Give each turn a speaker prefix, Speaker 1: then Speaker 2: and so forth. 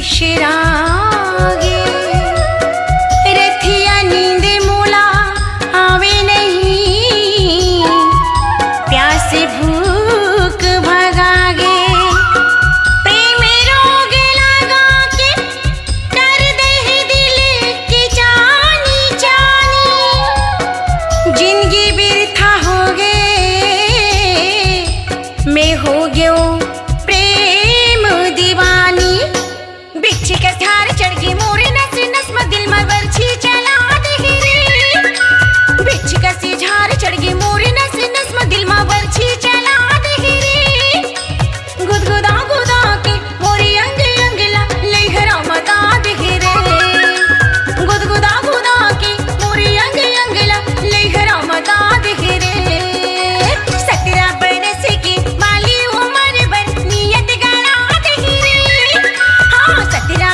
Speaker 1: विश्रागे। रथिया नींद मोला आवे नहीं, प्यास भूख भगागे। प्रेम रोग लगा के कर दे दिल की जानी जानी। जिंदगी बिरथा हो गए, मैं हो गयो प्रेम दीवानी। बिच्छी का धार चढ़ गई मोरे नस नस में, दिल में बरछी चला दे रे। बिच्छी का सी झार चढ़ गई मोरे नस नस में, दिल में बरछी चला दे रे। गुदगुदा गुदा के मोरी अंग अंग ला लहरा मता दे रे। गुदगुदा गुदा के मोरी अंग अंग ला लहरा मता दे रे। 17 बरस की बाली उम्र भर नियत गड़ा दे रे। हाँ 17